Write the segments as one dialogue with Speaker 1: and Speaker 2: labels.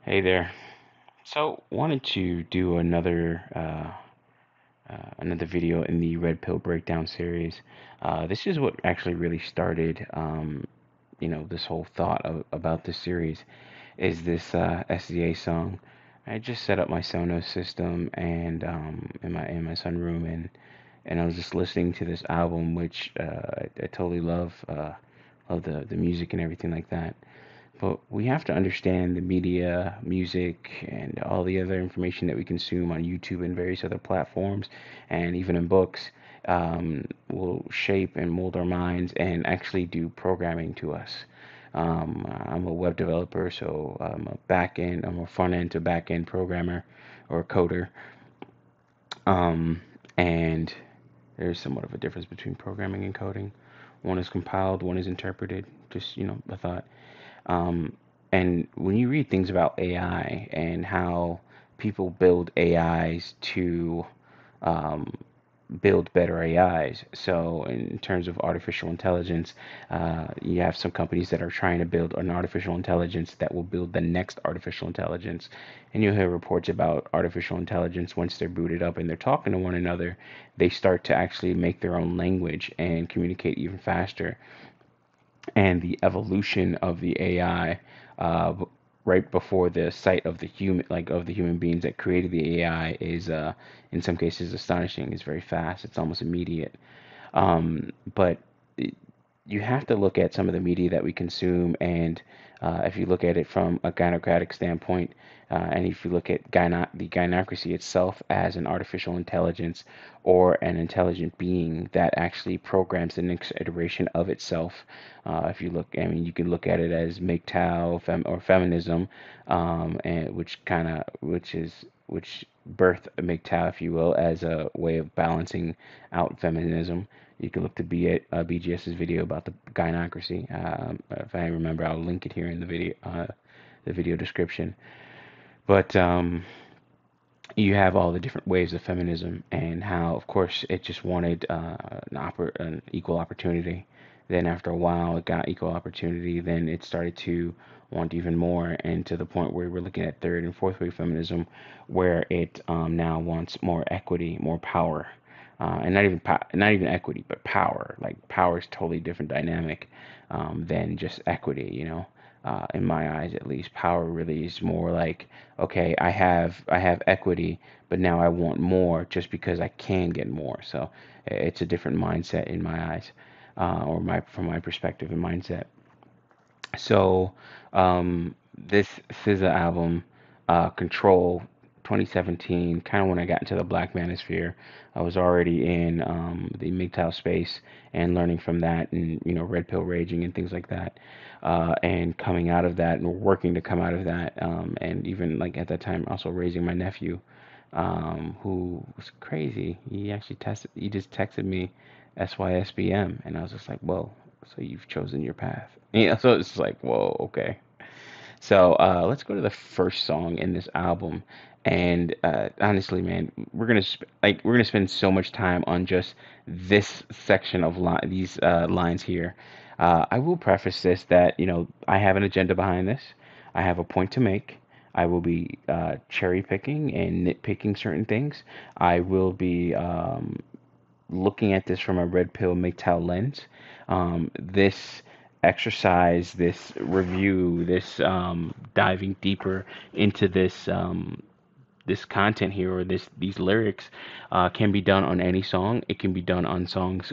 Speaker 1: Hey there. So, wanted to do another video in the Red Pill Breakdown series. This is what actually really started, this whole thought about this series is this SZA song. I just set up my Sonos system and in my sunroom and I was just listening to this album, which I totally love the music and everything like that. But we have to understand the media, music, and all the other information that we consume on YouTube and various other platforms, and even in books, will shape and mold our minds and actually do programming to us. I'm a web developer, so I'm a front end to back end programmer or coder. Um, and there's somewhat of a difference between programming and coding. One is compiled, one is interpreted. Just, a thought. Um, and when you read things about AI and how people build AIs to um, build better AIs, so in terms of artificial intelligence, you have some companies that are trying to build an artificial intelligence that will build the next artificial intelligence. And you'll hear reports about artificial intelligence once they're booted up and they're talking to one another, they start to actually make their own language and communicate even faster, and the evolution of the AI uh, right before the sight of the human, like of the human beings that created the AI, is in some cases astonishing. It's very fast. It's almost immediate. But you have to look at some of the media that we consume, and if you look at it from a gynocratic standpoint, and if you look at the gynocracy itself as an artificial intelligence or an intelligent being that actually programs the next iteration of itself, if you look, I mean, you can look at it as MGTOW or feminism, and which birthed MGTOW, if you will, as a way of balancing out feminism. You can look to BGS's video about the gynocracy. If I remember, I'll link it here in the video description. But you have all the different waves of feminism and how, of course, it just wanted an equal opportunity. Then after a while, it got equal opportunity. Then it started to want even more, and to the point where we're looking at third and fourth wave feminism, where it now wants more equity, more power, and not even equity, but power. Like power is totally different dynamic than just equity. In my eyes at least, power really is more like, okay, I have equity, but now I want more just because I can get more. So it's a different mindset in my eyes, or my from my perspective and mindset. So this SZA album, Control, 2017, kind of when I got into the Black Manosphere, I was already in the MGTOW space and learning from that, and red pill raging and things like that, and coming out of that and working to come out of that, and even like at that time also raising my nephew, who was crazy. He just texted me SYSBM, and I was just like, whoa, so you've chosen your path. So it's like, whoa, okay. So let's go to the first song in this album. And honestly, man, we're gonna spend so much time on just this section of these lines here. I will preface this that I have an agenda behind this. I have a point to make. I will be cherry picking and nitpicking certain things. I will be looking at this from a red pill MGTOW lens. This exercise, this review, this diving deeper into this content here, or these lyrics, can be done on any song. It can be done on songs,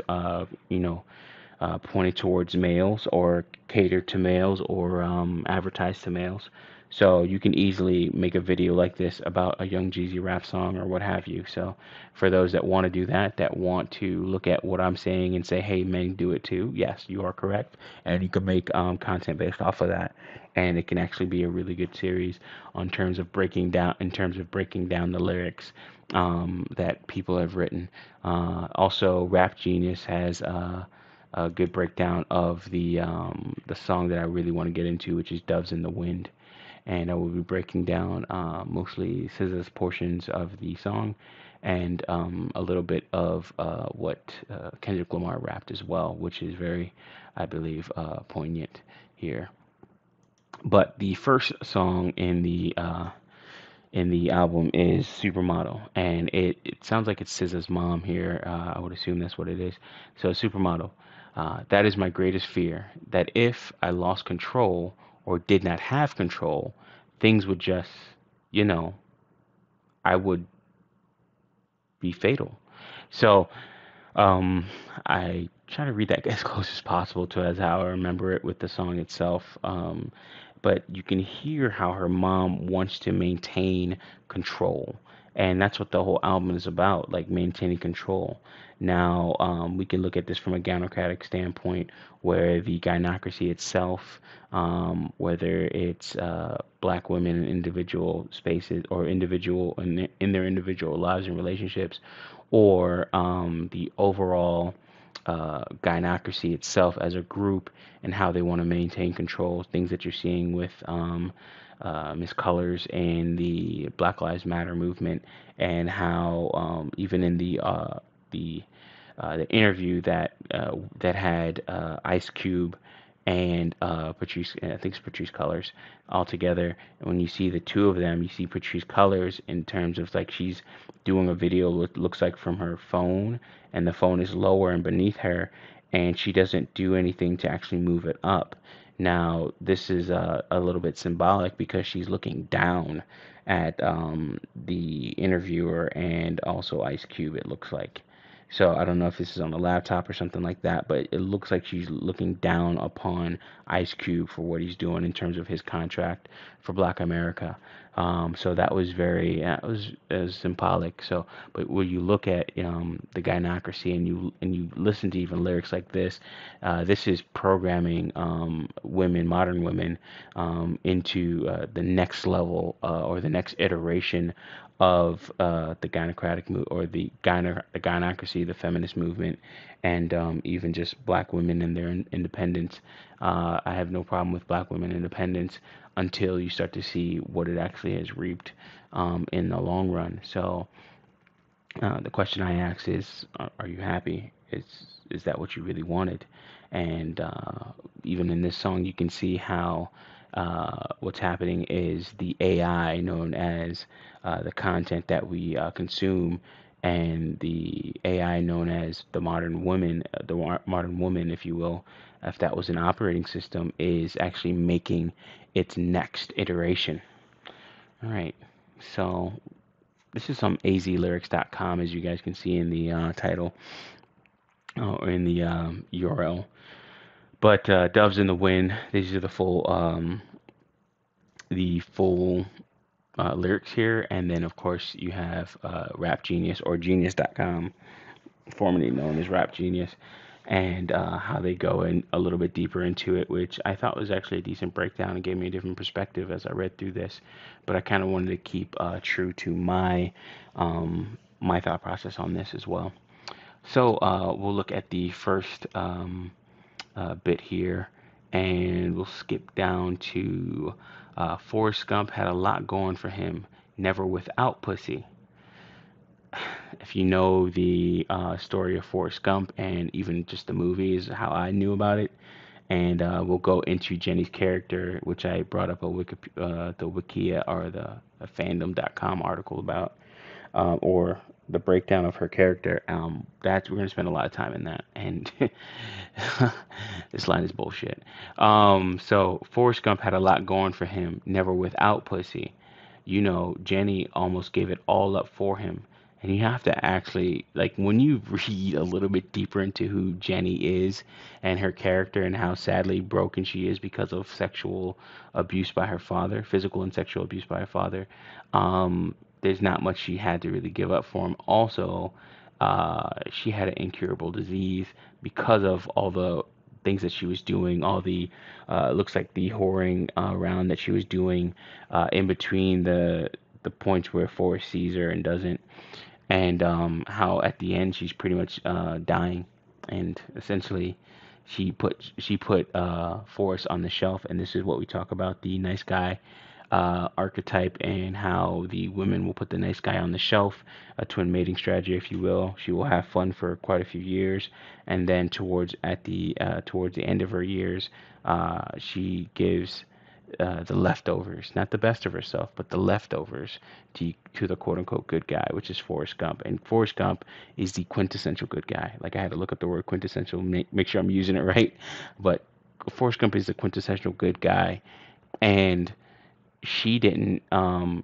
Speaker 1: pointed towards males or catered to males or advertised to males. So you can easily make a video like this about a Young Jeezy rap song or what have you. So for those that want to do that, that want to look at what I'm saying and say, hey, men, do it too. Yes, you are correct. And you can make content based off of that. And it can actually be a really good series in terms of breaking down the lyrics that people have written. Also, Rap Genius has a good breakdown of the song that I really want to get into, which is Doves in the Wind. And I will be breaking down mostly SZA's portions of the song and a little bit of what Kendrick Lamar rapped as well, which is very, I believe, poignant here. But the first song in the album is Supermodel, and it sounds like it's SZA's mom here. I would assume that's what it is. So Supermodel, that is my greatest fear, that if I lost control or did not have control, things would just, you know, I would be fatal. So um, I try to read that as close as possible to as how I remember it with the song itself. But you can hear how her mom wants to maintain control. And that's what the whole album is about, like maintaining control. Now, we can look at this from a gynocratic standpoint, where the gynocracy itself, whether it's black women in individual spaces or individual in their individual lives and relationships, or the overall gynocracy itself as a group and how they want to maintain control. Things that you're seeing with Miss Colors and the Black Lives Matter movement, and how even in the the interview that had Ice Cube and Patrice, I think it's Patrice Colors, all together. And when you see the two of them, you see Patrice Colors in terms of like she's doing a video looks like from her phone, and the phone is lower and beneath her, and she doesn't do anything to actually move it up. Now, this is a little bit symbolic because she's looking down at the interviewer and also Ice Cube, it looks like. So I don't know if this is on a laptop or something like that, but it looks like she's looking down upon Ice Cube for what he's doing in terms of his contract for Black America. So that was very, it was symbolic. So, but when you look at the gynocracy and you listen to even lyrics like this is programming women, modern women, into the next level or the next iteration of the gynocratic or the gynocracy, the feminist movement, and even just black women and their independence. I have no problem with black women independence until you start to see what it actually has reaped in the long run. So the question I ask is, are you happy? Is that what you really wanted? And even in this song, you can see how what's happening is the AI, known as the content that we consume, and the AI known as the modern woman, modern woman, if you will, if that was an operating system, is actually making its next iteration. All right. So this is from azlyrics.com, as you guys can see in the title or in the URL. But Doves in the Wind, these are the full lyrics here. And then, of course, you have Rap Genius or Genius.com, formerly known as Rap Genius, and how they go in a little bit deeper into it, which I thought was actually a decent breakdown and gave me a different perspective as I read through this. But I kind of wanted to keep true to my thought process on this as well. So we'll look at the first bit here, and we'll skip down to Forrest Gump had a lot going for him, never without pussy. If you know the story of Forrest Gump and even just the movies, how I knew about it, and we'll go into Jenny's character, which I brought up the Wikia or the fandom.com article about, or the breakdown of her character. That's we're gonna spend a lot of time in that, and this line is bullshit. So Forrest Gump had a lot going for him, never without pussy. You know, Jenny almost gave it all up for him. And you have to actually, like, when you read a little bit deeper into who Jenny is and her character and how sadly broken she is because of sexual abuse by her father, physical and sexual abuse by her father, there's not much she had to really give up for him. Also, she had an incurable disease because of all the things that she was doing, all the looks like the whoring around that she was doing in between the points where Forrest sees her and doesn't, and how at the end she's pretty much dying, and essentially she put Forrest on the shelf, and this is what we talk about, the nice guy archetype, and how the women will put the nice guy on the shelf, a twin mating strategy, if you will. She will have fun for quite a few years, and then towards the end of her years, she gives the leftovers, not the best of herself, but the leftovers to the quote unquote good guy, which is Forrest Gump. And Forrest Gump is the quintessential good guy. Like I had to look up the word quintessential, make sure I'm using it right. But Forrest Gump is the quintessential good guy, and she didn't,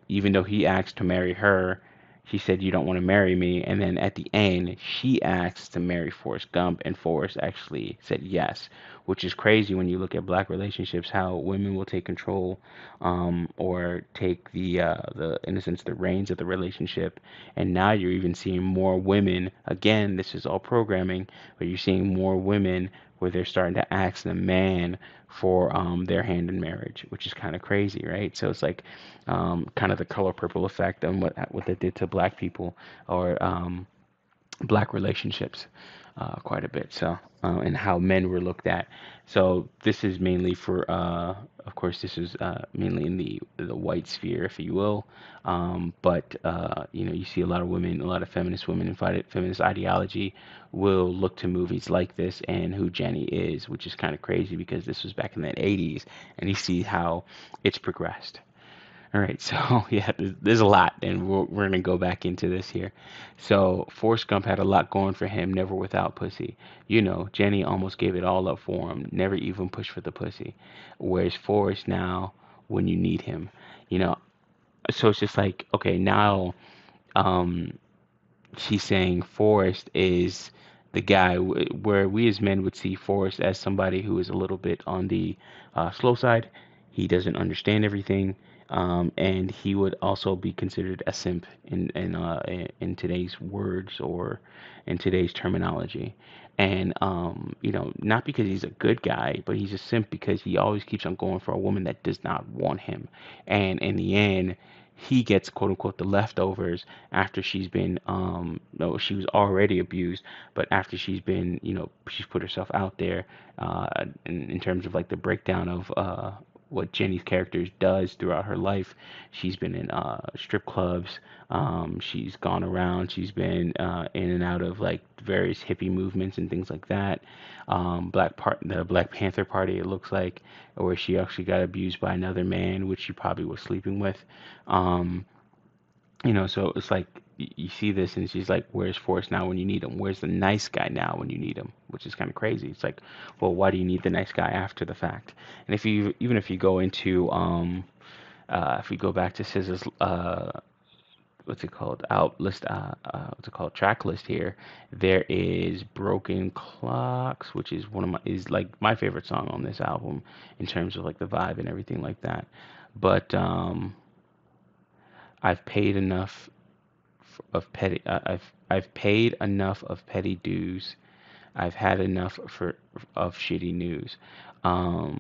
Speaker 1: even though he asked to marry her, she said, "You don't want to marry me." And then at the end, she asked to marry Forrest Gump, and Forrest actually said yes, which is crazy when you look at black relationships, how women will take control, or take in a sense, the reins of the relationship. And now you're even seeing more women, again, this is all programming, but you're seeing more women where they're starting to ask the man for their hand in marriage, which is kind of crazy, right? So it's like kind of the color purple effect on what they did to black people or black relationships quite a bit. So and how men were looked at. So this is mainly for, of course, this is mainly in the white sphere, if you will. But you know, you see a lot of women, a lot of feminist women and feminist ideology will look to movies like this and who Jenny is, which is kind of crazy because this was back in the 80s, and you see how it's progressed. All right, so yeah, there's a lot, and we're gonna go back into this here. So Forrest Gump had a lot going for him, never without pussy. You know, Jenny almost gave it all up for him, never even pushed for the pussy. Where's Forrest now when you need him? You know, so it's just like, okay, now um, she's saying Forrest is the guy where we as men would see Forrest as somebody who is a little bit on the slow side. He doesn't understand everything, and he would also be considered a simp in today's words or in today's terminology. And you know, not because he's a good guy, but he's a simp because he always keeps on going for a woman that does not want him. And in the end, he gets quote unquote the leftovers after she's been no, she was already abused, but after she's been, you know, she's put herself out there in terms of like the breakdown of what Jenny's character does throughout her life. She's been in strip clubs, she's gone around, she's been in and out of like various hippie movements and things like that. The Black Panther Party, it looks like, where she actually got abused by another man, which she probably was sleeping with. Um, you know, so it's like you see this, and she's like, "Where's Forrest now when you need him? Where's the nice guy now when you need him?" Which is kind of crazy. It's like, well, why do you need the nice guy after the fact? And if you even if you go into if we go back to SZA's what's it called out list what's it called track list here, there is Broken Clocks, which is one of my is like my favorite song on this album in terms of like the vibe and everything like that. But I've paid enough of petty. I've paid enough of petty dues. I've had enough of shitty news. All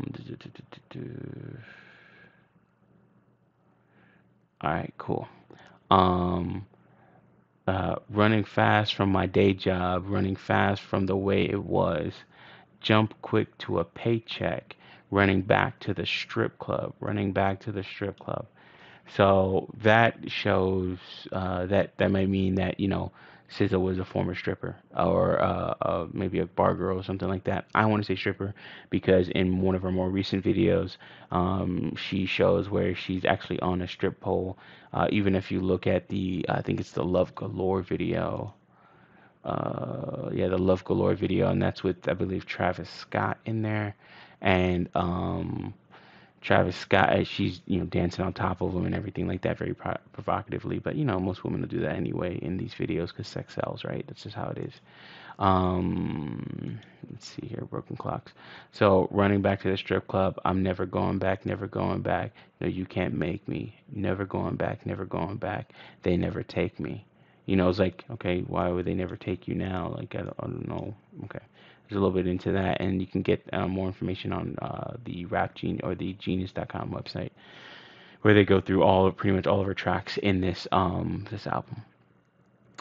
Speaker 1: right, cool. Um, Running fast from my day job, running fast from the way it was. Jump quick to a paycheck, running back to the strip club, running back to the strip club. So that shows that might mean that, you know, SZA was a former stripper or maybe a bar girl or something like that. I want to say stripper because in one of her more recent videos, she shows where she's actually on a strip pole. Even if you look at I think it's the Love Galore video. Yeah, the Love Galore video, and that's with, I believe, Travis Scott in there. And Travis Scott, she's, you know, dancing on top of him and everything like that, very provocatively. But you know, most women will do that anyway in these videos because sex sells, right? That's just how it is. Let's see here, Broken Clocks. So running back to the strip club, I'm never going back, never going back. No, you can't make me. Never going back, never going back. They never take me. You know, it's like, okay, why would they never take you now? Like, I don't know. Okay. There's a little bit into that, and you can get more information on the Rap Genius or the Genius.com website, where they go through pretty much all of her tracks in this album.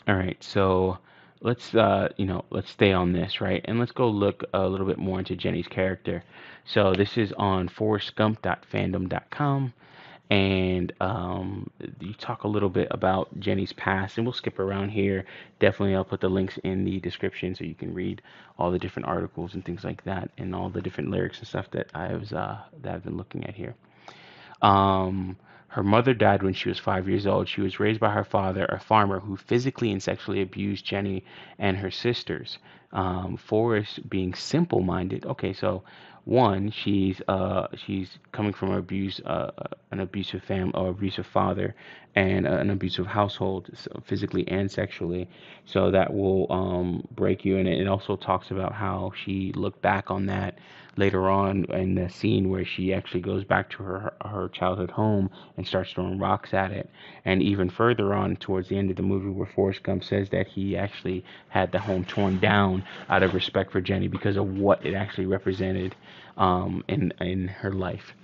Speaker 1: All right, so let's let's stay on this, right, and let's go look a little bit more into Jenny's character. So this is on forrestgump.fandom.com, and you talk a little bit about Jenny's past, and we'll skip around here. Definitely, I'll put the links in the description so you can read all the different articles and things like that, and all the different lyrics and stuff that I've been looking at here. Um, Her mother died when she was 5 years old. She was raised by her father, a farmer who physically and sexually abused Jenny and her sisters. Forrest being simple-minded. Okay, so one, she's coming from an abusive family or abusive father, and an abusive household, so physically and sexually. So that will break you. And it also talks about how she looked back on that later on in the scene where she actually goes back to her childhood home and starts throwing rocks at it. And even further on towards the end of the movie, where Forrest Gump says that he actually had the home torn down out of respect for Jenny because of what it actually represented in her life.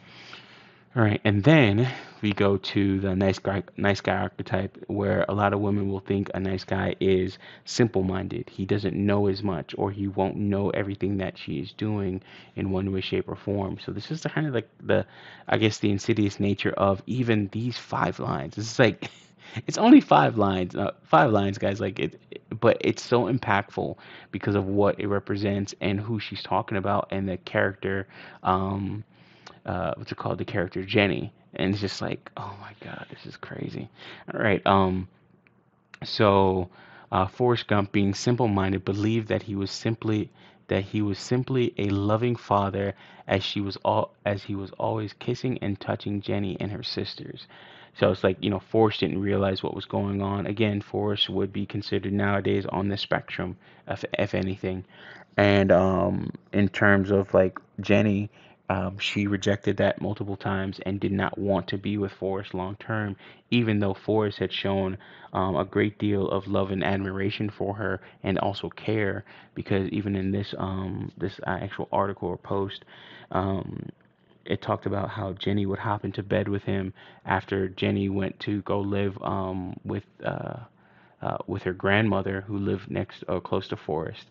Speaker 1: All right, and then we go to the nice guy archetype, where a lot of women will think a nice guy is simple-minded. He doesn't know as much, or he won't know everything that she is doing in one way, shape, or form. So this is the kind of like I guess, the insidious nature of even these 5 lines. It's like, it's only 5 lines, 5 lines, guys. Like but it's so impactful because of what it represents and who she's talking about and the character. What's it called? The character Jenny, and it's just like, oh my God, this is crazy. All right, so Forrest Gump, being simple-minded, believed that he was simply a loving father, as he was always kissing and touching Jenny and her sisters. So it's like, Forrest didn't realize what was going on. Again, Forrest would be considered nowadays on the spectrum, if anything. And in terms of like Jenny, she rejected that multiple times and did not want to be with Forrest long term, even though Forrest had shown a great deal of love and admiration for her and also care. Because even in this actual article or post, um, it talked about how Jenny would hop into bed with him after Jenny went to go live with her grandmother, who lived next close to Forrest,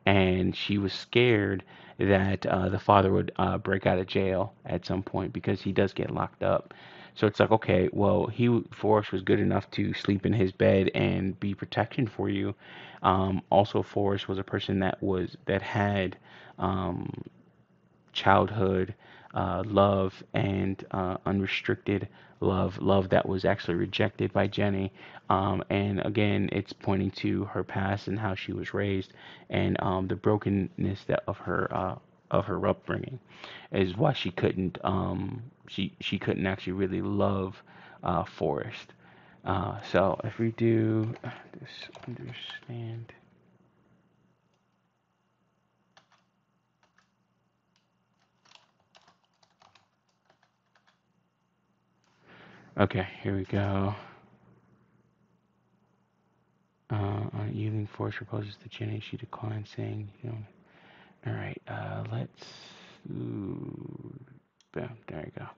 Speaker 1: and she was scared that the father would break out of jail at some point because he does get locked up. So it's like, okay, well, Forrest was good enough to sleep in his bed and be protection for you. Also, Forrest was a person that had um, childhood love and unrestricted love that was actually rejected by Jenny. And again, it's pointing to her past and how she was raised, and the brokenness of her upbringing is why she couldn't actually really love Forrest. So if we do this understand. Okay, here we go. On evening, Forrest proposes to Jenny. She declines, saying, All right, let's. Ooh, boom, there you go. All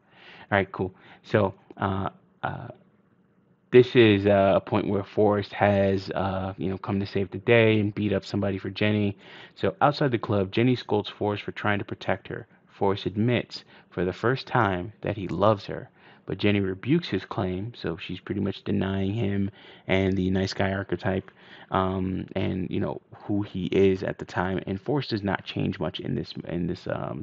Speaker 1: right, cool. So, uh, this is a point where Forrest has, come to save the day and beat up somebody for Jenny. So outside the club, Jenny scolds Forrest for trying to protect her. Forrest admits for the first time that he loves her, but Jenny rebukes his claim, so she's pretty much denying him and the nice guy archetype, and who he is at the time. And Forrest does not change much in this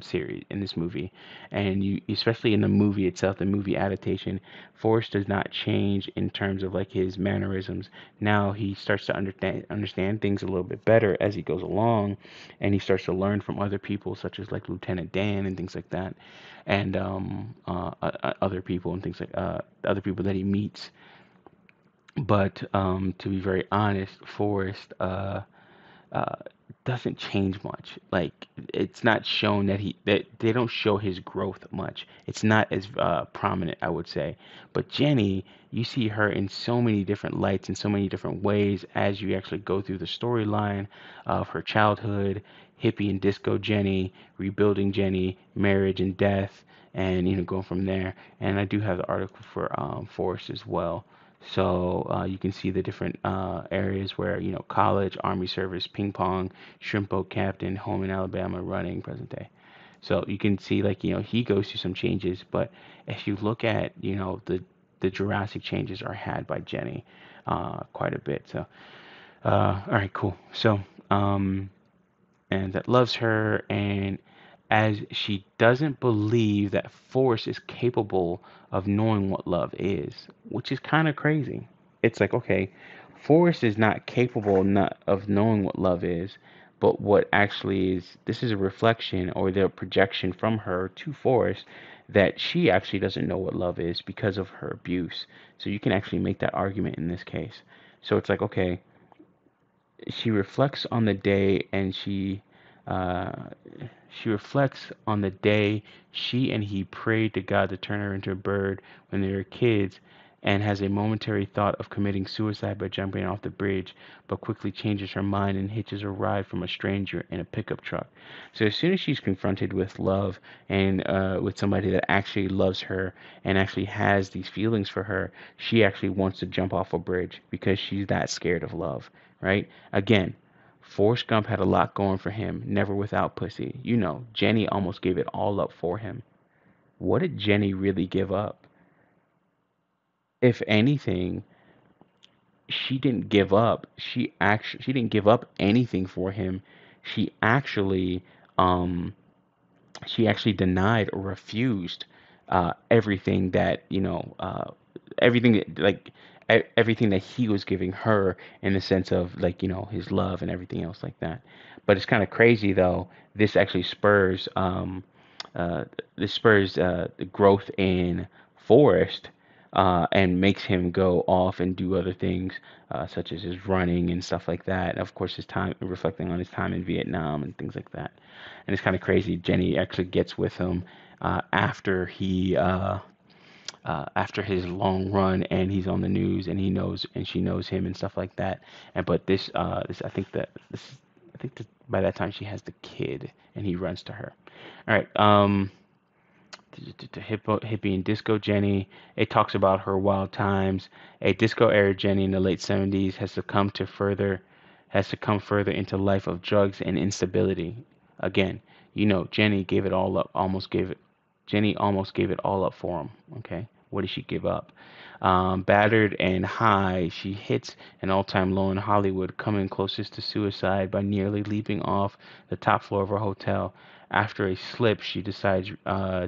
Speaker 1: series, in this movie, and you, especially in the movie itself, the movie adaptation. Forrest does not change in terms of like his mannerisms. Now he starts to understand things a little bit better as he goes along, and he starts to learn from other people, such as like Lieutenant Dan and things like that, and other people and things like other people that he meets. But to be very honest, Forrest uh, doesn't change much. Like, it's not shown that they don't show his growth much. It's not as prominent, I would say. But Jenny, you see her in so many different lights in so many different ways as you actually go through the storyline of her childhood, hippie and disco Jenny, rebuilding Jenny, marriage and death, and going from there. And I do have the article for Forrest as well. So you can see the different areas where, college, army service, ping pong, shrimp boat captain, home in Alabama, running, present day. So you can see, like, he goes through some changes, but if you look at, the drastic changes are had by Jenny quite a bit. So, all right, cool. So, and that loves her, and as she doesn't believe that Forrest is capable of knowing what love is, which is kind of crazy. It's like, okay, Forrest is not capable not of knowing what love is, but what actually is, this is a reflection or the projection from her to Forrest that she actually doesn't know what love is because of her abuse. So you can actually make that argument in this case. So it's like, okay, she reflects on the day and uh, she reflects on the day she and he prayed to God to turn her into a bird when they were kids, and has a momentary thought of committing suicide by jumping off the bridge, but quickly changes her mind and hitches a ride from a stranger in a pickup truck. So as soon as she's confronted with love and with somebody that actually loves her and actually has these feelings for her, she actually wants to jump off a bridge because she's that scared of love, right? Again, Forrest Gump had a lot going for him, never without pussy. You know, Jenny almost gave it all up for him. What did Jenny really give up? If anything, she didn't give up. She didn't give up anything for him. She actually um she actually denied or refused everything that everything like everything that he was giving her in the sense of like his love and everything else like that. But it's kind of crazy though. This actually spurs uh, this spurs the growth in Forrest, and makes him go off and do other things, such as his running and stuff like that. Of course, his time reflecting on his time in Vietnam and things like that. And it's kind of crazy. Jenny actually gets with him after his long run, and he's on the news, and he knows, and she knows him and stuff like that. And but this I think that by that time she has the kid, and he runs to her. All right. Hippie and disco Jenny. It talks about her wild times. A disco era Jenny in the late 70s has succumbed further into life of drugs and instability. Again, Jenny gave it all up, almost gave it. Jenny almost gave it all up for him. Okay, what did she give up? Battered and high, she hits an all-time low in Hollywood, coming closest to suicide by nearly leaping off the top floor of her hotel. After a slip, she decides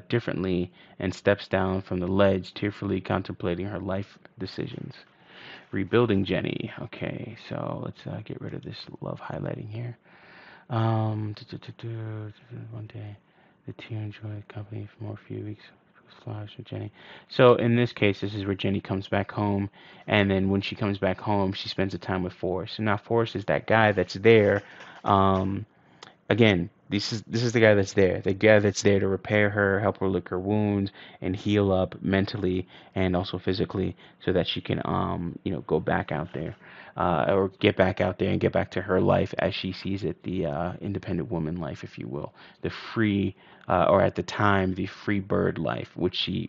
Speaker 1: differently and steps down from the ledge, tearfully contemplating her life decisions. Rebuilding Jenny. Okay, so let's get rid of this love highlighting here. One day, the two enjoyed company for more few weeks. Flowers with Jenny. So in this case, this is where Jenny comes back home, and then when she comes back home, she spends the time with Forrest. So now Forrest is that guy that's there. Um, Again, this is the guy that's there. The guy that's there to repair her, help her lick her wounds, and heal up mentally and also physically, so that she can go back out there, or get back out there and get back to her life as she sees it, the independent woman life, if you will, the free, or at the time the free bird life, which she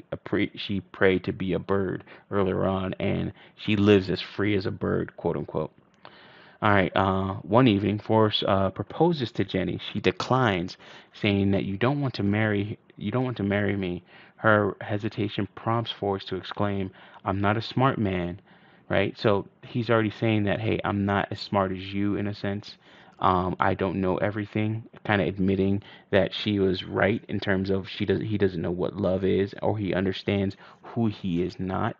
Speaker 1: prayed to be a bird earlier on, and she lives as free as a bird, quote unquote. All right. One evening, Forrest proposes to Jenny. She declines, saying that you don't want to marry me. Her hesitation prompts Forrest to exclaim, "I'm not a smart man." Right? So he's already saying that, hey, I'm not as smart as you in a sense. I don't know everything. Kind of admitting that she was right in terms of he doesn't know what love is, or he understands who he is not.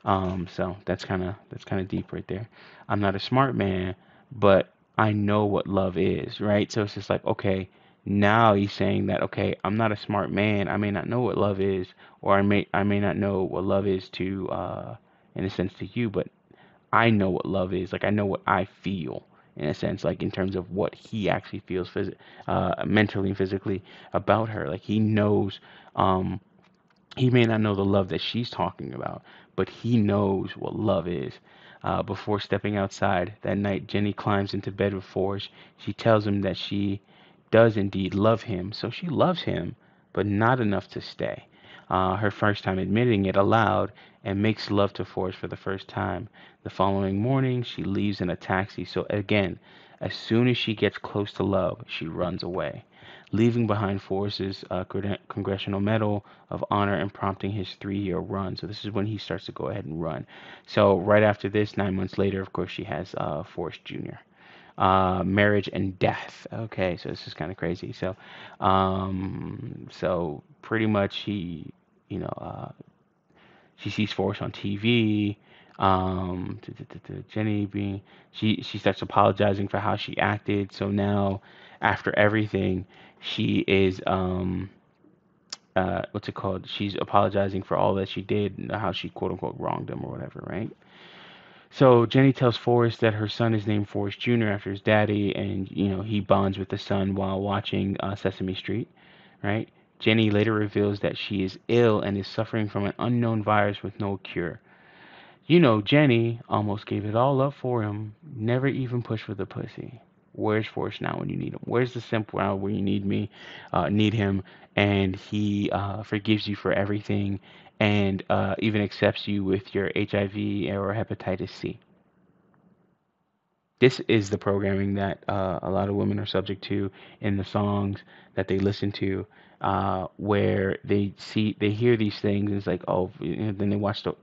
Speaker 1: So that's kind of deep right there. I'm not a smart man, but I know what love is, right? So it's just like, okay, now he's saying that, okay, I'm not a smart man. I may not know what love is, or I may not know what love is to in a sense to you, but I know what love is. Like I know what I feel in a sense, like in terms of what he actually feels mentally and physically about her. Like um he may not know the love that she's talking about, but he knows what love is. Before stepping outside that night, Jenny climbs into bed with Forge. She tells him that she does indeed love him, so she loves him, but not enough to stay. Her first time admitting it aloud, and makes love to Forge for the first time. The following morning, she leaves in a taxi. So again, as soon as she gets close to love, she runs away, leaving behind Forrest's Congressional Medal of Honor and prompting his 3-year run. So this is when he starts to go ahead and run. So right after this, 9 months later, of course, she has Forrest Jr. marriage and death. Okay, so this is kind of crazy. So pretty much she sees Forrest on TV. Jenny being she starts apologizing for how she acted. So now, after everything, she is what's it called? She's apologizing for all that she did and how she quote unquote wronged him or whatever, right? So Jenny tells Forrest that her son is named Forrest Jr. after his daddy, and he bonds with the son while watching Sesame Street, right? Jenny later reveals that she is ill and is suffering from an unknown virus with no cure. Jenny almost gave it all up for him, never even pushed for the pussy. Where's Forrest now when you need him? Where's the simple now when you need him, and he forgives you for everything, and even accepts you with your HIV or hepatitis C? This is the programming that a lot of women are subject to in the songs that they listen to, where they hear these things, and it's like, oh, then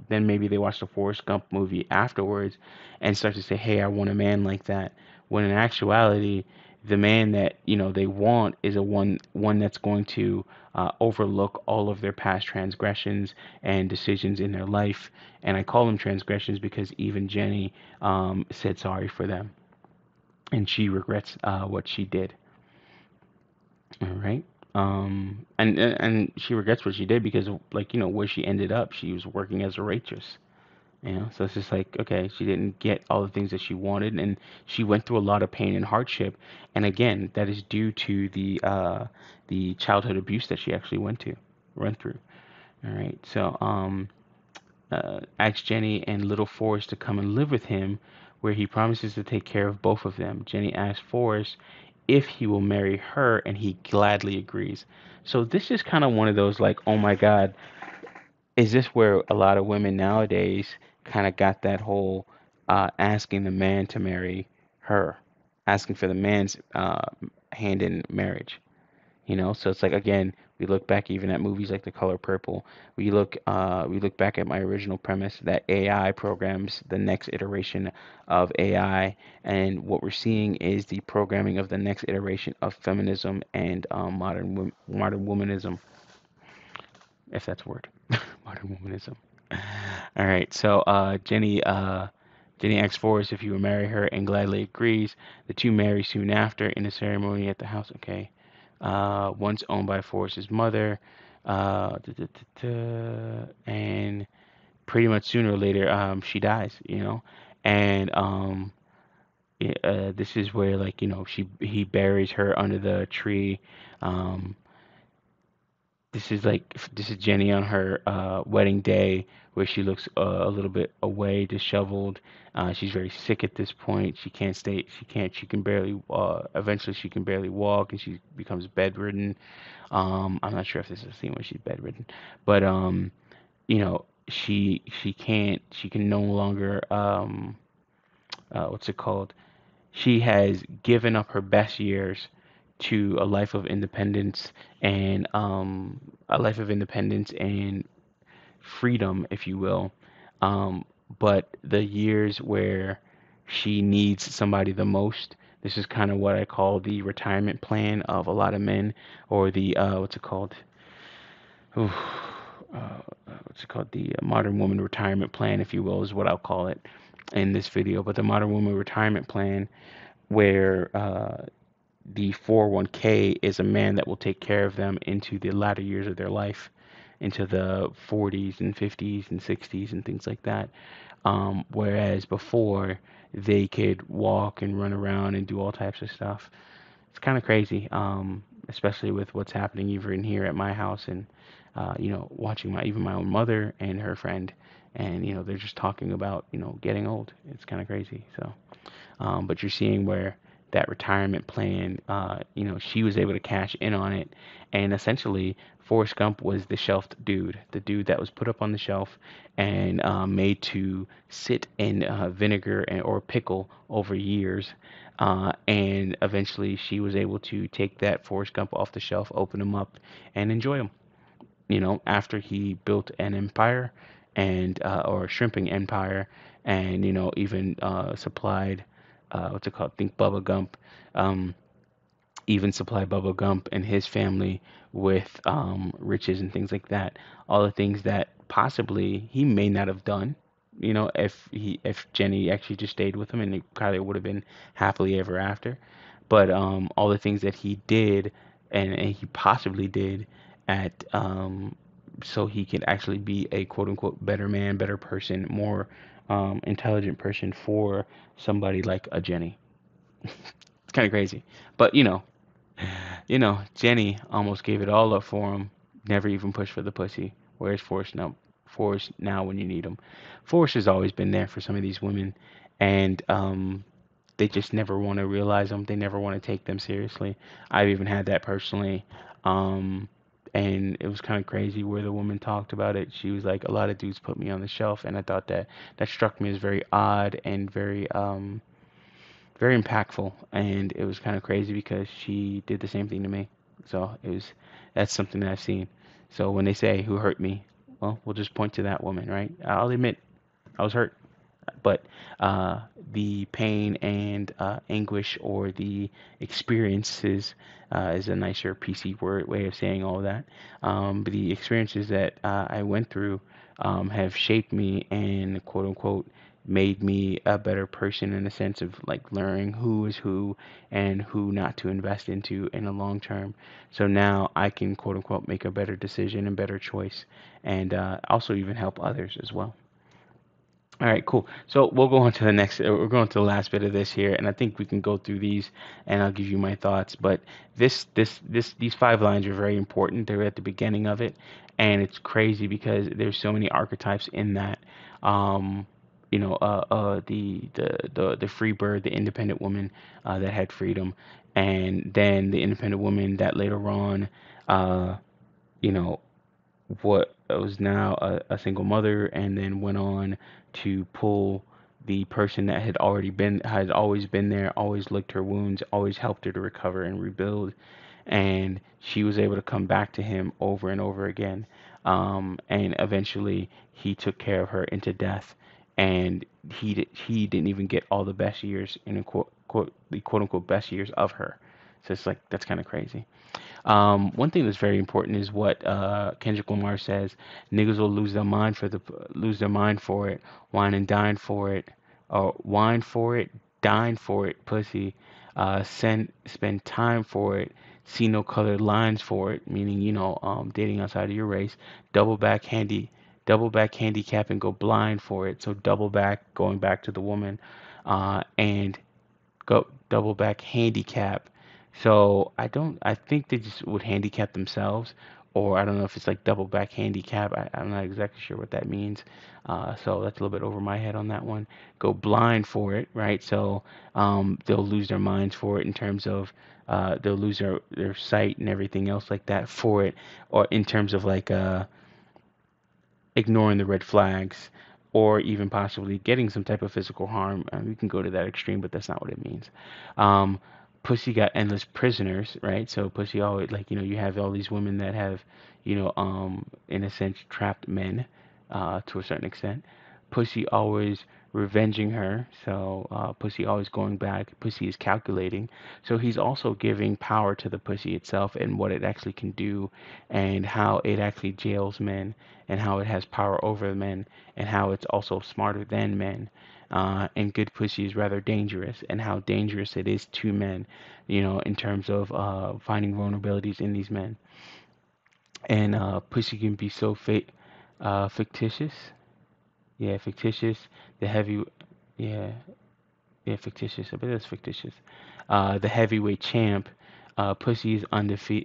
Speaker 1: then maybe they watch the Forrest Gump movie afterwards, and start to say, hey, I want a man like that. When in actuality, the man that they want is one that's going to overlook all of their past transgressions and decisions in their life. And I call them transgressions because even Jenny said sorry for them, and she regrets what she did. All right. And she regrets what she did because, like, where she ended up, she was working as a waitress. So it's just like, okay, she didn't get all the things that she wanted, and she went through a lot of pain and hardship. And again, that is due to the childhood abuse that she actually went through. All right. So asks Jenny and little Forrest to come and live with him, where he promises to take care of both of them. Jenny asks Forrest if he will marry her, and he gladly agrees. So this is kind of one of those, like, oh my God, is this where a lot of women nowadays kind of got that whole asking the man to marry her, asking for the man's hand in marriage? So it's like, again, we look back even at movies like The Color Purple. We look back at my original premise that AI programs the next iteration of AI, and what we're seeing is the programming of the next iteration of feminism and modern womanism, if that's a word. Modern womanism. All right, so Jenny asks Forrest if he will marry her and gladly agrees. The two marry soon after in a ceremony at the house. Okay. Once owned by Forrest's mother. And pretty much sooner or later, she dies, And this is where, like, he buries her under the tree. Um, this is Jenny on her wedding day, where she looks a little bit away, disheveled. She's very sick at this point. She can't stay. She can't. She can barely. Eventually, she can barely walk, and she becomes bedridden. I'm not sure if this is a scene where she's bedridden, but she can't. She can no longer. What's it called? She has given up her best years to a life of independence and freedom, if you will. Um, but the years where she needs somebody the most, this is kind of what I call the retirement plan of a lot of men, or the what's it called? Ooh, what's it called? The modern woman retirement plan, if you will, is what I'll call it in this video. But the modern woman retirement plan, where the 401k is a man that will take care of them into the latter years of their life, into the 40s and 50s and 60s and things like that. Whereas before, they could walk and run around and do all types of stuff. It's kind of crazy, especially with what's happening even here at my house, and watching my own mother and her friend, and they're just talking about getting old. It's kind of crazy. So. But you're seeing where that retirement plan, she was able to cash in on it. And essentially, Forrest Gump was the shelved dude, the dude that was put up on the shelf and made to sit in vinegar or pickle over years. And eventually, she was able to take that Forrest Gump off the shelf, open him up, and enjoy him. After he built an empire, and or a shrimping empire, and even supplied what's it called? Think Bubba Gump. Um, even supply Bubba Gump and his family with riches and things like that. All the things that possibly he may not have done, if Jenny actually just stayed with him, and it probably would have been happily ever after. But all the things that he did, and he possibly did at so he could actually be a quote unquote better man, better person, more intelligent person for somebody like a Jenny. It's kind of crazy, but Jenny almost gave it all up for him. Never even pushed for the pussy. Where's Forrest now? Forrest now when you need him. Forrest has always been there for some of these women, and they just never want to realize them. They never want to take them seriously. I've even had that personally. Um, and it was kind of crazy where the woman talked about it. She was like, a lot of dudes put me on the shelf, and I thought that struck me as very odd and very impactful, and it was kind of crazy because she did the same thing to me. So that's something that I've seen. So when they say who hurt me, well, we'll just point to that woman, right? I'll admit I was hurt, but uh, the pain and anguish or the experiences is a nicer PC word way of saying all of that. But the experiences that I went through have shaped me and quote unquote made me a better person in a sense of like learning who is who and who not to invest into in the long term. So now I can quote unquote make a better decision and better choice, and also even help others as well. All right, cool. So we'll go on to the next. We're going to the last bit of this here, and I think we can go through these, and I'll give you my thoughts. But these five lines are very important. They're at the beginning of it, and it's crazy because there's so many archetypes in that. Um, the free bird, the independent woman that had freedom, and then the independent woman that later on, uh, you know, what was now a single mother and then went on to pull the person that had always been there, always licked her wounds, always helped her to recover and rebuild, and she was able to come back to him over and over again. And eventually he took care of her into death, and he didn't even get all the best years in a the quote unquote best years of her. So it's like that's kind of crazy. One thing that's very important is what Kendrick Lamar says: niggas will lose their mind for it, wine and dine for it, or wine for it, dine for it, pussy, spend time for it, see no colored lines for it, meaning dating outside of your race, double back double back handicap and go blind for it. So double back, going back to the woman, and go double back handicap. So I think they just would handicap themselves, or I don't know if it's like double back handicap. I'm not exactly sure what that means. So that's a little bit over my head on that one. Go blind for it, right? So they'll lose their minds for it in terms of they'll lose their sight and everything else like that for it, or in terms of like ignoring the red flags, or even possibly getting some type of physical harm. We can go to that extreme, but that's not what it means. Um, Pussy got endless prisoners, right? So pussy always like you have all these women that have in a sense trapped men to a certain extent. Pussy always revenging her, so pussy always going back. Pussy is calculating, so he's also giving power to the pussy itself and what it actually can do, and how it actually jails men, and how it has power over men, and how it's also smarter than men. And good pussy is rather dangerous, and how dangerous it is to men, in terms of finding vulnerabilities in these men. And pussy can be so fictitious. Yeah, fictitious. The heavy, yeah, yeah, fictitious. I bet that's fictitious. The heavyweight champ, Pussy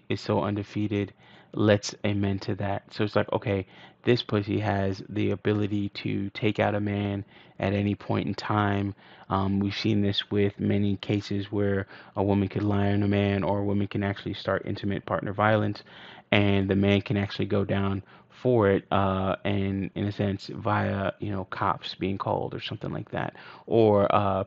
Speaker 1: is so undefeated. Let's amen to that. So it's like, okay, this Pussy has the ability to take out a man at any point in time. We've seen this with many cases where a woman could lie on a man, or a woman can actually start intimate partner violence, and the man can actually go down for it, and in a sense via cops being called or something like that, or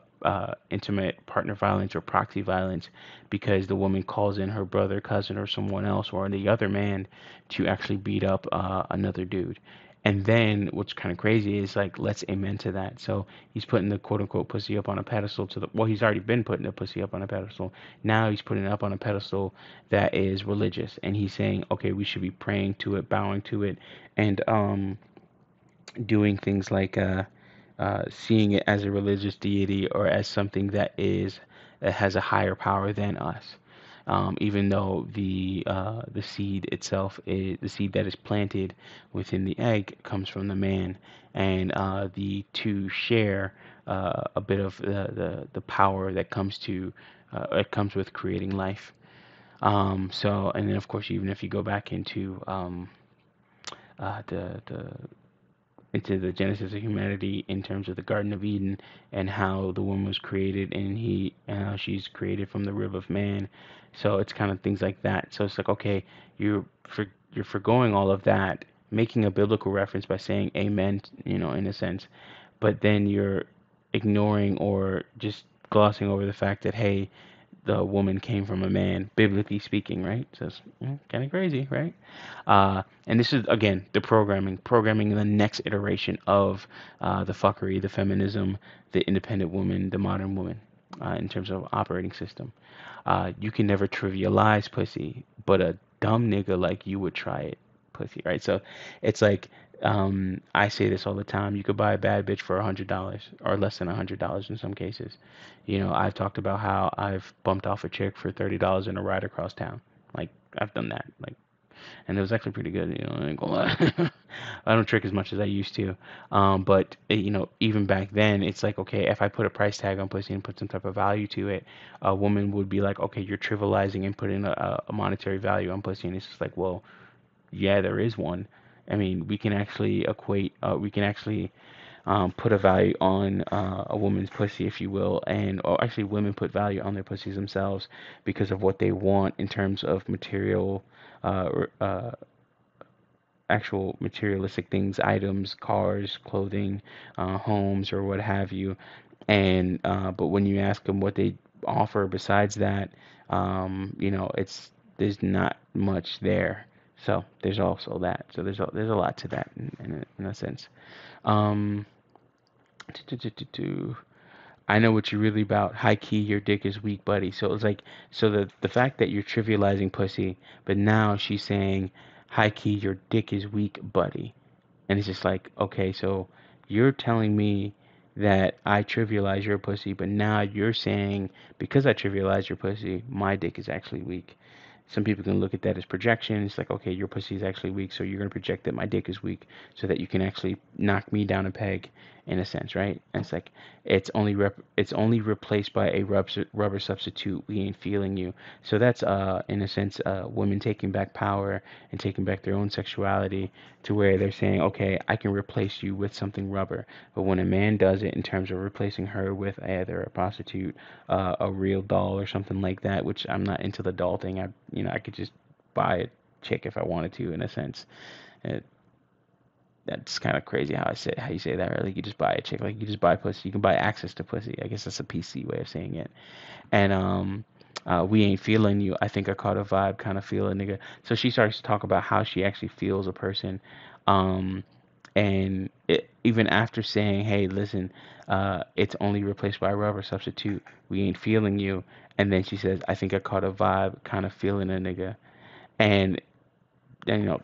Speaker 1: intimate partner violence or proxy violence, because the woman calls in her brother, cousin, or someone else, or the other man to actually beat up another dude. And then what's kind of crazy is like, let's amen to that. So he's putting the quote unquote pussy up on a pedestal to the, well, he's already been putting the pussy up on a pedestal. Now he's putting it up on a pedestal that is religious. And he's saying, okay, we should be praying to it, bowing to it, and doing things like seeing it as a religious deity or as something that has a higher power than us. Even though the seed itself is the seed that is planted within the egg comes from the man, and the two share a bit of the power that comes to it comes with creating life. So, and then of course, even if you go back into the into the genesis of humanity in terms of the Garden of Eden and how the woman was created and how she's created from the rib of man. So it's kind of things like that. So it's like, okay, you're for you're forgoing all of that, making a biblical reference by saying amen, in a sense, but then you're ignoring or just glossing over the fact that, hey, the woman came from a man, biblically speaking, right? So it's kind of crazy, right? And this is again the programming the next iteration of the fuckery, the feminism, the independent woman, the modern woman, in terms of operating system. You can never trivialize pussy, but a dumb nigga like you would try it, pussy, right? So it's like I say this all the time. You could buy a bad bitch for $100 or less than $100 in some cases. I've talked about how I've bumped off a chick for $30 in a ride across town. Like I've done that. Like, and it was actually pretty good. I ain't gonna lie. I don't trick as much as I used to. But even back then, it's like, okay, if I put a price tag on pussy and put some type of value to it, a woman would be like, okay, you're trivializing and putting a monetary value on pussy, and it's just like, well, yeah, there is one. I mean, we can actually put a value on a woman's pussy, if you will, and or actually women put value on their pussies themselves because of what they want in terms of material, actual materialistic things, items, cars, clothing, homes, or what have you. And but when you ask them what they offer besides that, it's there's not much there. So there's also that. So there's a lot to that in a sense. Um, I know what you're really about. High key, your dick is weak, buddy. So it's like, so the fact that you're trivializing pussy, but now she's saying, high key, your dick is weak, buddy. And it's just like, okay, so you're telling me that I trivialize your pussy, but now you're saying because I trivialize your pussy, my dick is actually weak. Some people can look at that as projection. It's like, okay, your pussy is actually weak, so you're going to project that my dick is weak so that you can actually knock me down a peg in a sense, right? And it's like it's only replaced by a rubber substitute. We ain't feeling you. So that's in a sense women taking back power and taking back their own sexuality to where they're saying, okay, I can replace you with something rubber. But when a man does it in terms of replacing her with either a prostitute, a real doll or something like that, which I'm not into the doll thing. I could just buy a chick if I wanted to, in a sense. It, that's kind of crazy how you say that. Right? Like you just buy a chick, like you just buy pussy. You can buy access to pussy. I guess that's a PC way of saying it. And we ain't feeling you. I think I caught a vibe, kind of feel a nigga. So she starts to talk about how she actually feels a person. Um, even after saying, hey, listen, it's only replaced by a rubber substitute. We ain't feeling you. And then she says, I think I caught a vibe, kind of feeling a nigga. And then,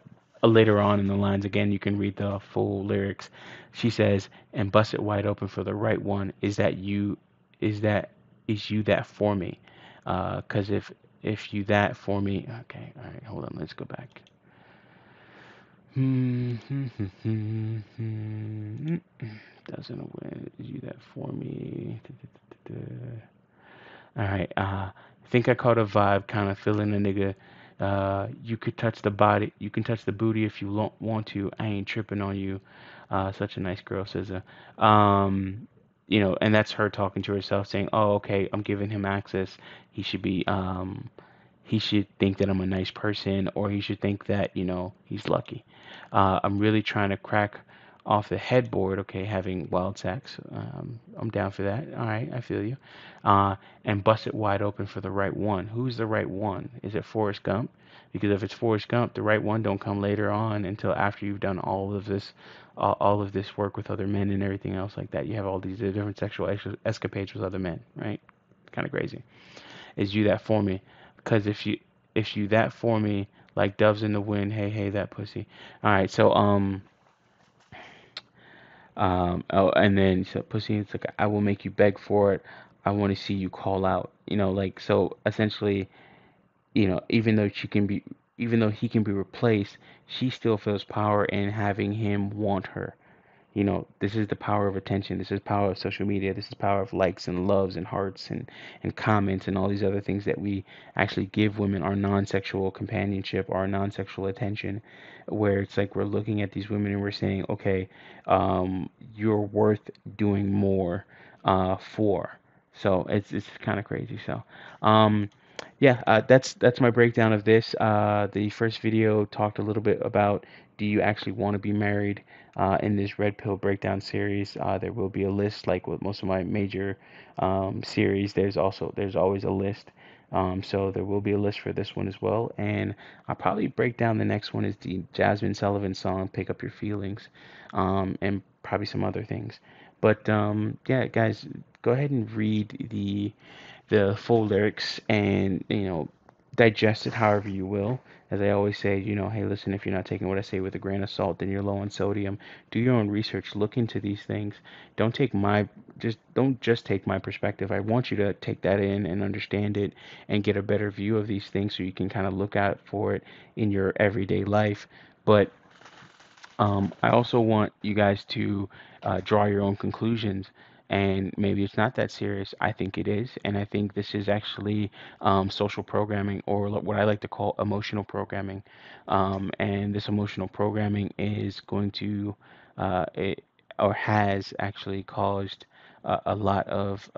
Speaker 1: later on in the lines, again, you can read the full lyrics. She says, and bust it wide open for the right one. Is that, is you that for me? 'Cause if you that for me, okay, all right, hold on, let's go back. Doesn't win. Is you that for me? All right. Think I caught a vibe, kind of feeling a nigga. You could touch the body. You can touch the booty if you want to. I ain't tripping on you. Such a nice girl, SZA. And that's her talking to herself, saying, "Oh, okay, I'm giving him access. He should be, he should think that I'm a nice person, or he should think that, he's lucky. I'm really trying to crack off the headboard, okay, having wild sex. I'm down for that. All right, I feel you. And bust it wide open for the right one. Who's the right one? Is it Forrest Gump? Because if it's Forrest Gump, the right one don't come later on until after you've done all of this work with other men and everything else like that. You have all these different sexual escapades with other men, right? Kind of crazy. Is you that for me? Because if you that for me like doves in the wind, hey hey that pussy. All right, so oh, and then so pussy, it's like I will make you beg for it. I want to see you call out. Like so essentially, even though he can be replaced, she still feels power in having him want her. This is the power of attention. This is power of social media. This is power of likes and loves and hearts and comments and all these other things that we actually give women our non-sexual companionship, our non-sexual attention, where it's like we're looking at these women and we're saying, okay, you're worth doing more for. So it's kind of crazy. So, yeah, that's my breakdown of this. The first video talked a little bit about, do you actually want to be married? In this red pill breakdown series, there will be a list like with most of my major series. There's always a list. So there will be a list for this one as well, and I'll probably break down the next one is the Jasmine Sullivan song "Pick Up Your Feelings," and probably some other things. But yeah, guys, go ahead and read the full lyrics and digest it however you will. As I always say, hey, listen, if you're not taking what I say with a grain of salt, then you're low on sodium. Do your own research, look into these things. Don't just take my perspective. I want you to take that in and understand it and get a better view of these things so you can kind of look out for it in your everyday life. But I also want you guys to draw your own conclusions. And maybe it's not that serious. I think it is. And I think this is actually social programming, or what I like to call emotional programming. And this emotional programming is going to, it, or has actually caused a lot of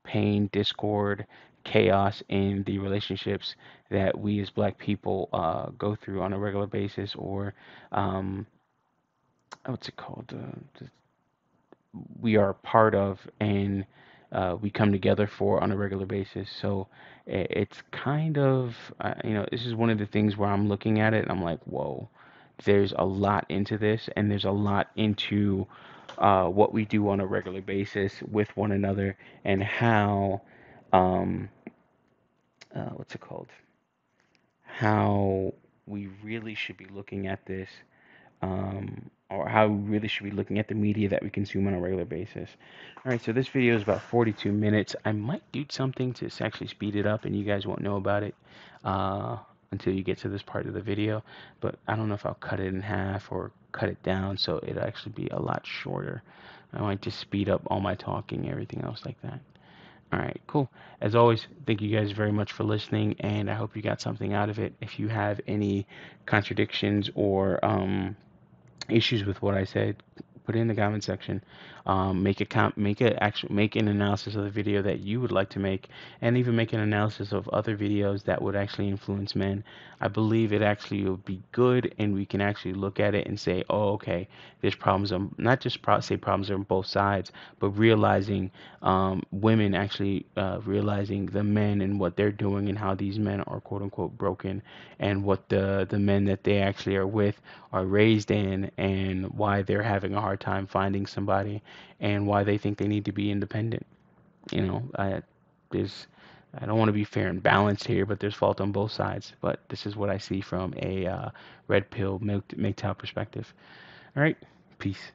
Speaker 1: pain, discord, chaos in the relationships that we as Black people go through on a regular basis, or um, what's it called? We are part of, and we come together for on a regular basis. So it's kind of, this is one of the things where I'm looking at it and I'm like, whoa, there's a lot into this, and there's a lot into what we do on a regular basis with one another, and how, um, what's it called? How we really should be looking at this, or how we really should be looking at the media that we consume on a regular basis. All right, so this video is about 42 minutes. I might do something to actually speed it up, and you guys won't know about it uh, until you get to this part of the video. But I don't know if I'll cut it in half or cut it down so it'll actually be a lot shorter. I might just speed up all my talking, everything else like that. All right, cool. As always, thank you guys very much for listening, and I hope you got something out of it. If you have any contradictions or issues with what I said, put it in the comment section. Make an analysis of the video that you would like to make, and even make an analysis of other videos that would actually influence men. I believe it actually will be good, and we can actually look at it and say, oh, okay, there's problems on, not just say problems on both sides, but realizing women actually realizing the men and what they're doing and how these men are quote unquote broken, and what the men that they actually are with are raised in, and why they're having a hard time finding somebody, and why they think they need to be independent. There's I don't want to be fair and balanced here, but there's fault on both sides. But this is what I see from a red pill MGTOW perspective. All right, peace.